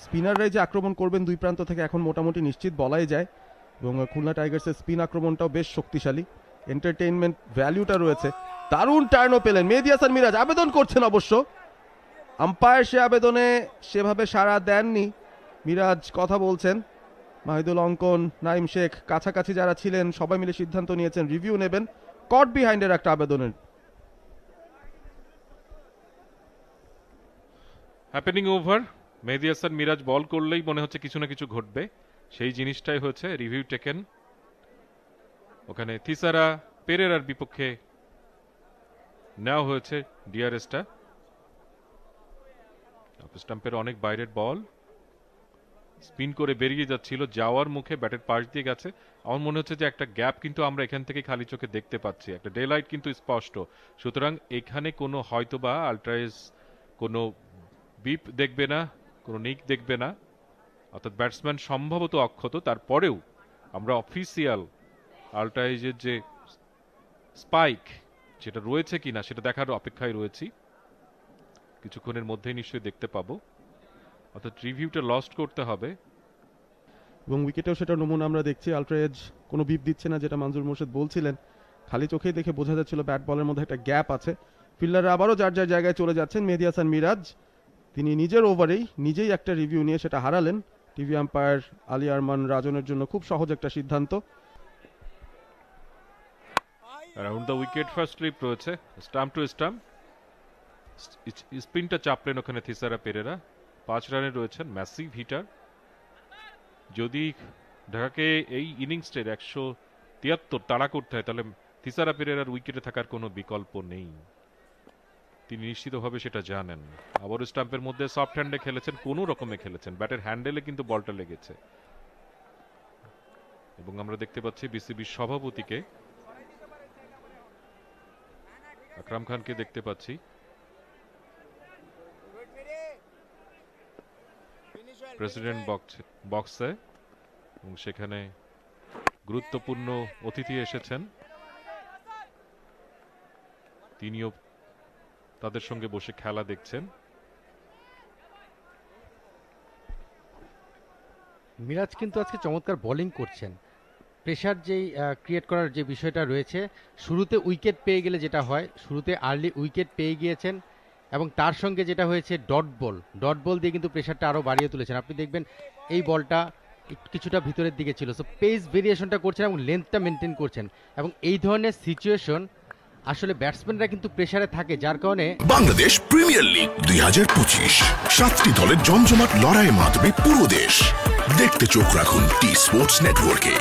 স্পিনাররাই যে আক্রমণ করবেন দুই প্রান্ত থেকে এখন মোটামুটি নিশ্চিত বলাই যায়, এবং খুলনা টাইগার্সের স্পিন আক্রমণটাও বেশ শক্তিশালী, এন্টারটেইনমেন্ট ভ্যালুটা রয়েছে। দারুণ টার্নও পেলেন মেহেদী হাসান মিরাজ, আবেদন করছেন অবশ্য, আম্পায়ার সে আবেদনে সেভাবে সাড়া দেননি। মিরাজ কথা বলছেন, মাহিদুল অঙ্কন, নাইম শেখ কাছাকাছি যারা ছিলেন সবাই মিলে সিদ্ধান্ত নিয়েছেন রিভিউ নেবেন কট বিহাইন্ডের একটা আবেদনের। হ্যাপেনিং ওভার, মেহেদী হাসান মিরাজ বল করলেই মনে হচ্ছে কিছু না কিছু ঘটবে, সেই জিনিসটাই হয়েছে। রিভিউ টেকেন, ওখানে থিসারা পেরেরার বিপক্ষে নেওয়া হয়েছে ডিআরএসটা। স্টাম্পের অনেক বাইরের বল, স্পিন করে বেরিয়ে যাচ্ছিল, যাওয়ার মুখে ব্যাটের পাশ দিয়ে গেছে। আমার মনে হচ্ছে যে একটা গ্যাপ কিন্তু আমরা এখান থেকে খালি চোখে দেখতে পাচ্ছি, একটা ডে লাইট কিন্তু স্পষ্ট। সুতরাং এখানে কোনো হয়তোবা আল্ট্রাইজ কোনো বিপ দেখবে না, কোনো নিক দেখবে না, অর্থাৎ ব্যাটসম্যান সম্ভবত অক্ষত। তারপরেও আমরা অফিসিয়াল আল্ট্রাইজের যে স্পাইক যেটা রয়েছে কিনা সেটা দেখার অপেক্ষায় রয়েছি, কিছুক্ষণের মধ্যেই নিশ্চয়ই দেখতে পাবো। অর্থাৎ রিভিউটা লস্ট করতে হবে, এবং উইকেটেও সেটা নমুনা আমরা দেখছি। আল্ট্রাইজ কোনো বিপ দিচ্ছে না, যেটা মনজুর মোর্শেদ বলছিলেন, খালি চোখেই দেখে বোঝা যাচ্ছিল ব্যাট বলের মধ্যে একটা গ্যাপ আছে। ফিল্ডাররা আবারও যার যার জায়গায় চলে যাচ্ছেন। মেহেদী হাসান মিরাজ তিনি নিজের ওভারেই নিজেই একটা রিভিউ নিয়ে সেটা হারালেন। টিভি আম্পায়ার আলী আরমান রাজনের জন্য খুব সহজ একটা সিদ্ধান্ত। Around the wicket first slip রয়েছে, স্টাম্প টু স্টাম্প। স্পিনটা চাপলেন ওখানে থিসারা পেরেরা, 5 রানে রয়েছেন, ম্যাসিভ হিটার। যদি ঢাকাকে এই ইনিংসের 173 তাড়া করতে হয় তাহলে থিসারা পেরেরার উইকেটে থাকার কোনো বিকল্প নেই, তিনি নিশ্চিতভাবে সেটা জানেন। আবার স্টাম্পের মধ্যে সফট হ্যান্ডে খেলেছেন, কোনো রকমে খেলেছেন, ব্যাটের হ্যান্ডেলে কিন্তু বলটা লেগেছে। এবং আমরা দেখতে পাচ্ছি বিসিবি সভাপতিকে, আকরাম খানকে দেখতে পাচ্ছি, প্রেসিডেন্ট বক্সে, এবং সেখানে গুরুত্বপূর্ণ অতিথি এসেছেন, তিনিও তাদের সঙ্গে বসে খেলা দেখছেন। মিরাজ কিন্তু আজকে চমৎকার বোলিং করছেন। প্রেশার যেই ক্রিয়েট করার যে বিষয়টা রয়েছে, শুরুতে উইকেট পেয়ে গেলে যেটা হয়, শুরুতে আর্লি উইকেট পেয়ে গিয়েছেন, এবং তার সঙ্গে যেটা হয়েছে ডট বল দিয়ে কিন্তু প্রেশারটা আরও বাড়িয়ে তুলেছেন। আপনি দেখবেন এই বলটা কিছুটা ভিতরের দিকে ছিল, সো পেস ভেরিয়েশনটা করছেন এবং লেন্থটা মেনটেন করছেন, এবং এই ধরনের সিচুয়েশন আসলে ব্যাটসম্যানরা কিন্তু প্রেসারে থাকে, যার কারণে বাংলাদেশ প্রিমিয়ার লিগ 2025 7টি দলের জমজমাট লড়াইয়ে মাতবে পুরো দেশ। দেখতে চোখ রাখুন টি স্পোর্টস নেটওয়ার্কে।